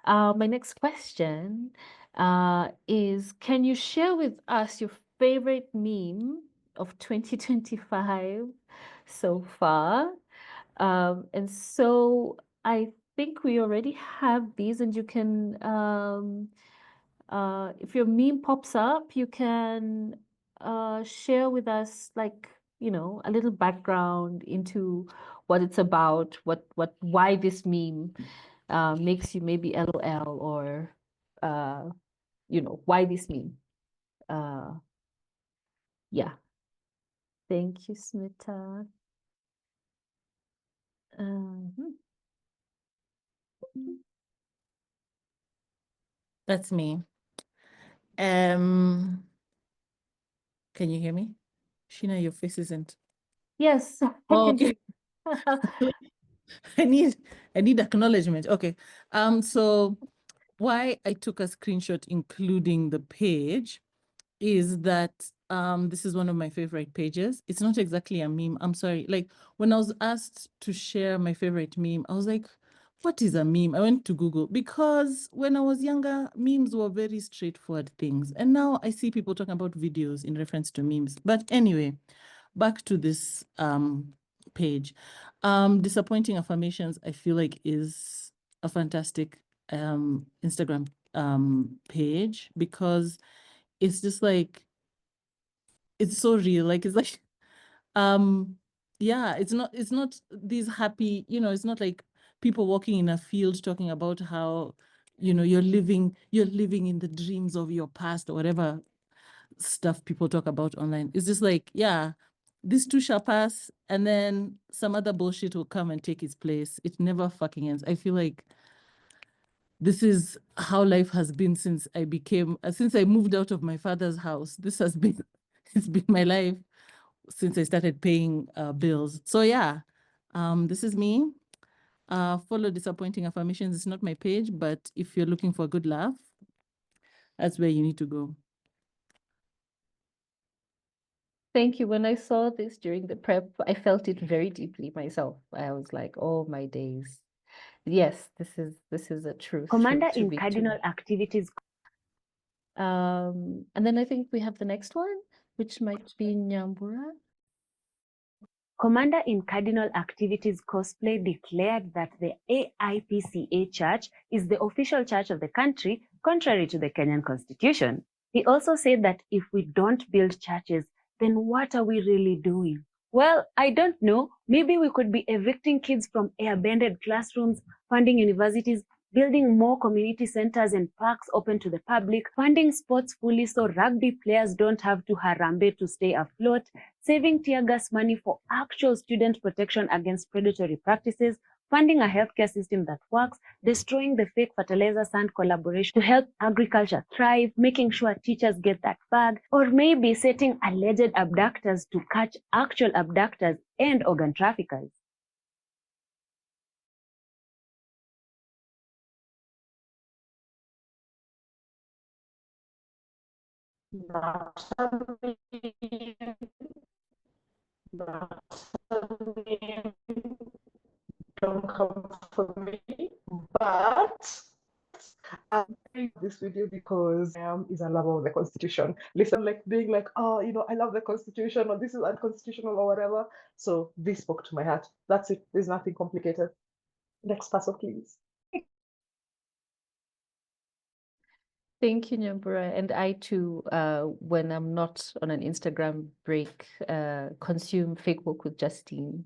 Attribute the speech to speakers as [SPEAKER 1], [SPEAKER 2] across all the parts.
[SPEAKER 1] My next question is, can you share with us your favorite meme of 2025 so far? And so I think we already have these, and you can, if your meme pops up, you can share with us, like, a little background into what it's about, why this meme makes you maybe LOL, or why this meme. Uh, yeah. Thank you, Smita. Mhm.
[SPEAKER 2] That's me. Can you hear me? Sheena, your face isn't.
[SPEAKER 1] Yes, I
[SPEAKER 2] Oh,
[SPEAKER 1] can
[SPEAKER 2] okay.
[SPEAKER 1] hear.
[SPEAKER 2] I need acknowledgement. Okay. So why I took a screenshot including the page is that this is one of my favorite pages. It's not exactly a meme. I'm sorry. Like when I was asked to share my favorite meme, I was like, what is a meme? I went to Google because when I was younger, memes were very straightforward things. And now I see people talking about videos in reference to memes. But anyway, back to this page. Disappointing affirmations, I feel like, is a fantastic Instagram page because it's just like, it's so real. Like it's like yeah, it's not these happy, it's not like people walking in a field talking about how you're living in the dreams of your past or whatever stuff people talk about online. It's just like, yeah, this too shall pass, and then some other bullshit will come and take its place. It never fucking ends. I feel like this is how life has been since I moved out of my father's house. This has been it's been my life since I started paying bills. So yeah, this is me. Follow disappointing affirmations. It's not my page, but if you're looking for a good laugh, that's where you need to go.
[SPEAKER 1] Thank you. When I saw this during the prep, I felt it very deeply myself. I was like, oh my days. Yes, this is a truth
[SPEAKER 3] Commander in
[SPEAKER 1] tribute to
[SPEAKER 3] cardinal
[SPEAKER 1] me.
[SPEAKER 3] activities.
[SPEAKER 1] And then I think we have the next one, which might be Nyambura.
[SPEAKER 3] Commander in Cardinal Activities Cosplay declared that the AIPCA Church is the official church of the country, contrary to the Kenyan Constitution. He also said that if we don't build churches, then what are we really doing? Well, I don't know. Maybe we could be evicting kids from abandoned classrooms, funding universities, building more community centers and parks open to the public, funding sports fully so rugby players don't have to harambe to stay afloat, saving tear gas money for actual student protection against predatory practices, funding a healthcare system that works, destroying the fake fertilizer sand collaboration to help agriculture thrive, making sure teachers get that bag, or maybe setting alleged abductors to catch actual abductors and organ traffickers.
[SPEAKER 4] Don't come for me, but I made this video because I is a lover of the Constitution. Listen, like being like, oh, I love the Constitution, or this is unconstitutional, or whatever. So this spoke to my heart. That's it. There's nothing complicated. Next person, please.
[SPEAKER 1] Thank you, Nyambura. And I too, when I'm not on an Instagram break, consume Fake Woke with Justine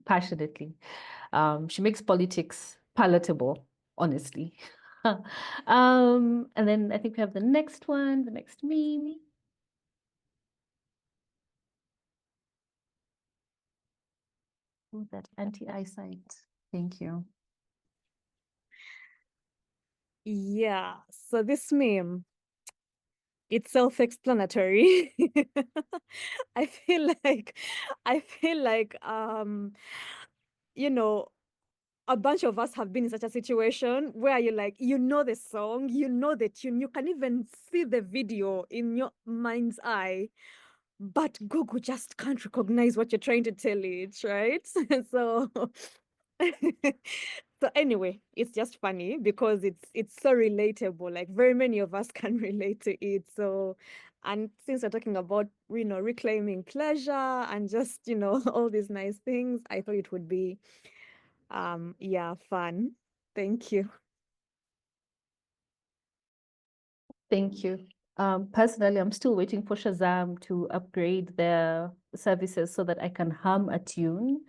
[SPEAKER 1] passionately. She makes politics palatable, honestly. And then I think we have the next one, the next meme. Oh, that anti-eyesight. Thank you.
[SPEAKER 5] Yeah, so this meme, it's self-explanatory. I feel like you know, a bunch of us have been in such a situation where you're like, the song, the tune, you can even see the video in your mind's eye, but Google just can't recognize what you're trying to tell it, right? So So anyway, it's just funny because it's so relatable. Like very many of us can relate to it. So, and since we're talking about, reclaiming pleasure and just, all these nice things, I thought it would be yeah, fun. Thank you.
[SPEAKER 1] Thank you. Personally, I'm still waiting for Shazam to upgrade their services so that I can hum a tune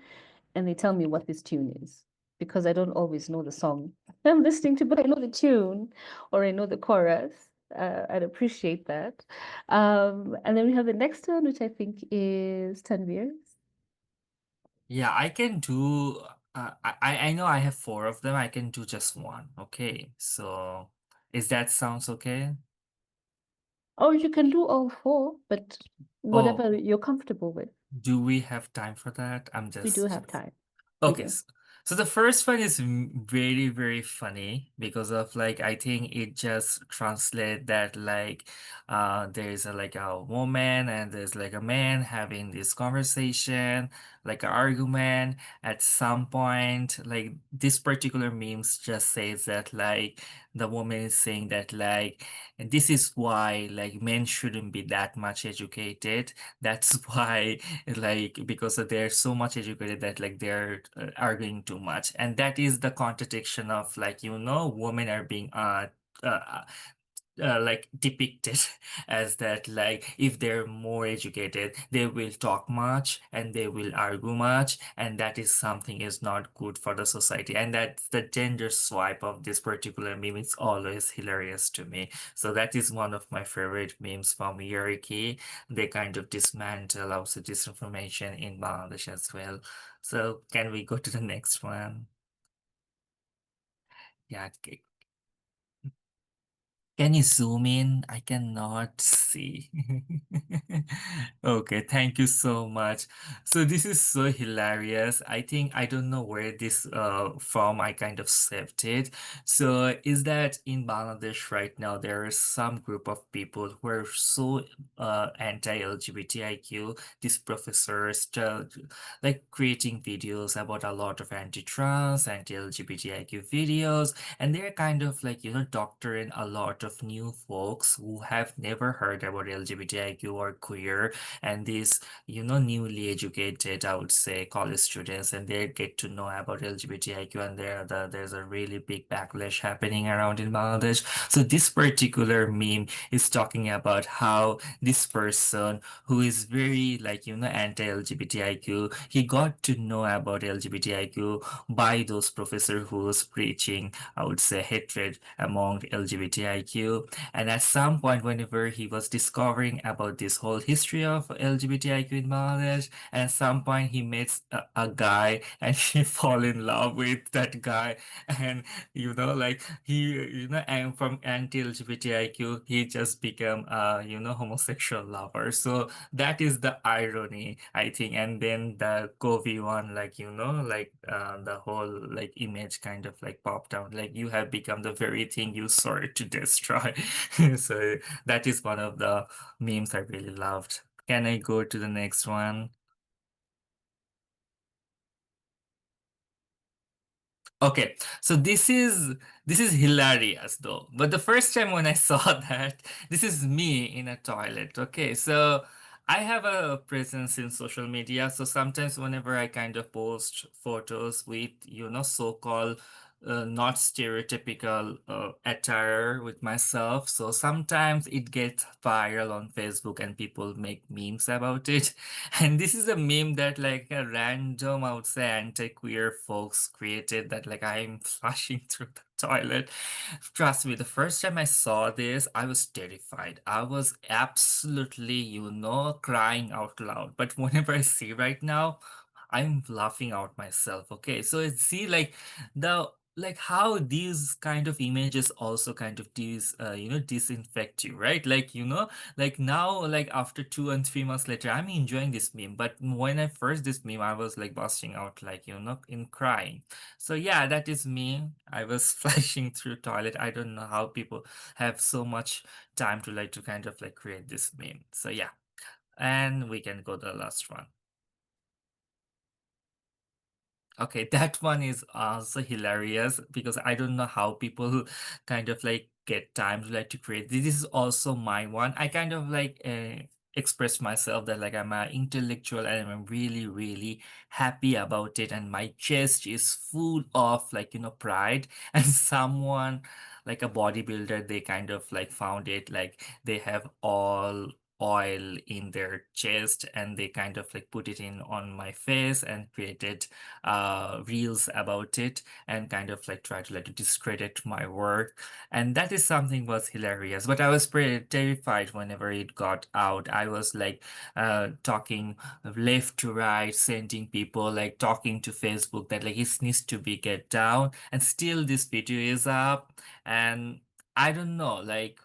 [SPEAKER 1] and they tell me what this tune is, because I don't always know the song I'm listening to, but I know the tune or I know the chorus. I'd appreciate that. And then we have the next one, which I think is Tanveer.
[SPEAKER 6] Yeah, I can do. I know I have four of them. I can do just one. Okay, so is that sounds okay?
[SPEAKER 1] Or you can do all four, but
[SPEAKER 6] Oh,
[SPEAKER 1] whatever you're comfortable with.
[SPEAKER 6] do we have time for that? I'm
[SPEAKER 1] We do
[SPEAKER 6] just
[SPEAKER 1] have time. We
[SPEAKER 6] Okay,
[SPEAKER 1] do.
[SPEAKER 6] so the first one is very, very funny because of like I think it just translate that like there's like a woman and there's like a man having this conversation, like an argument. At some point, like this particular memes just says that like the woman is saying that like this is why like men shouldn't be that much educated. That's why like because they're so much educated that like they're arguing too much, and that is the contradiction of like women are being uh, like depicted as that like if they're more educated they will talk much and they will argue much, and that is something is not good for the society, and that's the gender swipe of this particular meme. It's always hilarious to me. So that is one of my favorite memes from Yeriki. They kind of dismantle also disinformation in Bangladesh as well. So can we go to the next one? Yeah, can you zoom in? I cannot see. Okay, thank you so much. So this is so hilarious. I think I don't know where this from. I kind of saved it. So is that in Bangladesh right now there is some group of people who are so anti-LGBTIQ. These professors like creating videos about a lot of anti-trans, anti-LGBTIQ videos, and they're kind of like, doctoring a lot of new folks who have never heard about LGBTIQ or queer, and these, newly educated, I would say, college students, and they get to know about LGBTIQ, and there's a really big backlash happening around in Bangladesh. So this particular meme is talking about how this person who is very like, anti-LGBTIQ, he got to know about LGBTIQ by those professor who was preaching, I would say, hatred among LGBTIQ. And at some point, whenever he was discovering about this whole history of LGBTIQ in Bangladesh, and at some point he meets a guy and he fall in love with that guy. And, like he, and from anti-LGBTIQ, he just become a, homosexual lover. So that is the irony, I think. And then the Kobe one, like, the whole like image kind of like popped out, like you have become the very thing you sought to destroy. So that is one of the memes I really loved. Can I go to the next one? Okay, so this is hilarious though. But the first time when I saw that, this is me in a toilet. Okay, so I have a presence in social media, so sometimes whenever I kind of post photos with, so-called not stereotypical attire with myself, so sometimes it gets viral on Facebook and people make memes about it. And this is a meme that like a random, I would say, anti-queer folks created that like I'm flushing through the toilet. Trust me, the first time I saw this, I was terrified. I was absolutely, crying out loud. But whenever I see right now, I'm laughing out myself. Okay, so see the how these kind of images also kind of disinfect you, right? Like like now, like after 2 and 3 months later, I'm enjoying this meme. But when I first this meme, I was like busting out, like, in crying. So yeah, that is me. I was flashing through toilet. I don't know how people have so much time to like to kind of like create this meme. So yeah, and we can go to the last one. Okay, that one is also hilarious because I don't know how people kind of like get time to like to create. This is also my one. I kind of like express myself that like I'm an intellectual and I'm really, really happy about it. And my chest is full of like, pride. And someone like a bodybuilder, they kind of like found it like they have all oil in their chest and they kind of like put it in on my face and created reels about it and kind of like try to like discredit my work. And that is something was hilarious. But I was pretty terrified whenever it got out. I was like talking left to right, sending people like talking to Facebook that like it needs to be get down. And still this video is up. And I don't know, like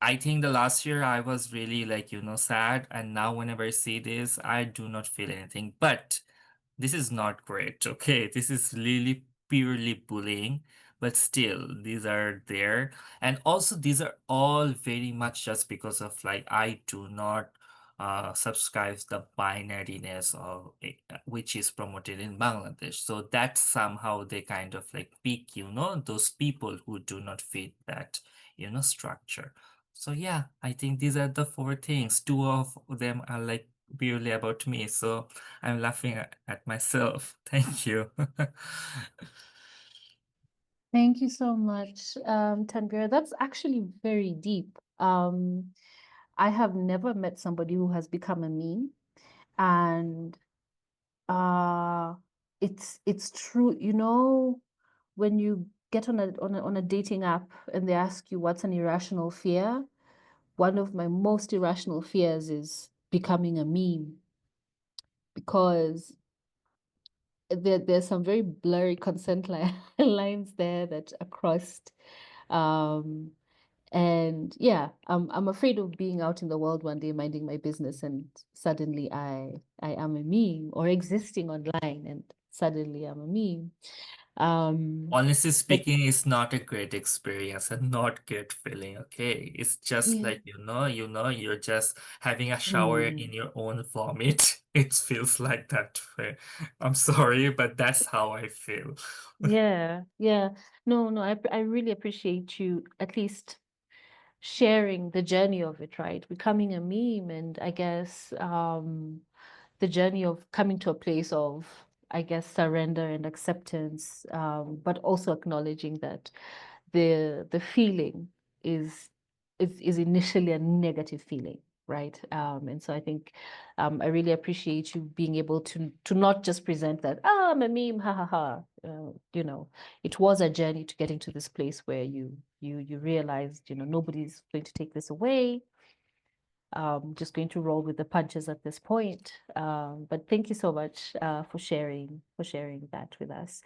[SPEAKER 6] I think the last year I was really like, sad. And now whenever I see this, I do not feel anything. But this is not great, okay? This is really purely bullying, but still, these are there. And also, these are all very much just because of like, I do not subscribe the binariness of which is promoted in Bangladesh. So that somehow they kind of like pick, those people who do not fit that, structure. So yeah, I think these are the four things. Two of them are like purely about me. So I'm laughing at myself. Thank you.
[SPEAKER 1] Thank you so much, Tanveer. That's actually very deep. I have never met somebody who has become a meme, and uh, it's true. When you get on a dating app and they ask you what's an irrational fear, one of my most irrational fears is becoming a meme because there's some very blurry consent lines there that are crossed. Um, and yeah, I'm afraid of being out in the world one day minding my business and suddenly I am a meme, or existing online and suddenly I'm a meme.
[SPEAKER 6] Honestly
[SPEAKER 1] But
[SPEAKER 6] speaking, it's not a great experience and not good feeling, okay? It's just
[SPEAKER 1] yeah.
[SPEAKER 6] like, you're just having a shower
[SPEAKER 1] Mm.
[SPEAKER 6] in your own vomit. It feels like that way. I'm sorry, but that's how I feel.
[SPEAKER 1] Yeah, yeah. No, I really appreciate you at least sharing the journey of it, right? Becoming a meme, and I guess the journey of coming to a place of, I guess, surrender and acceptance, but also acknowledging that the feeling is is initially a negative feeling, right? And so I think I really appreciate you being able to not just present that, oh, I'm a meme, ha ha ha. It was a journey to getting to this place where you realized, nobody's going to take this away. Just going to roll with the punches at this point. But thank you so much for sharing that with us.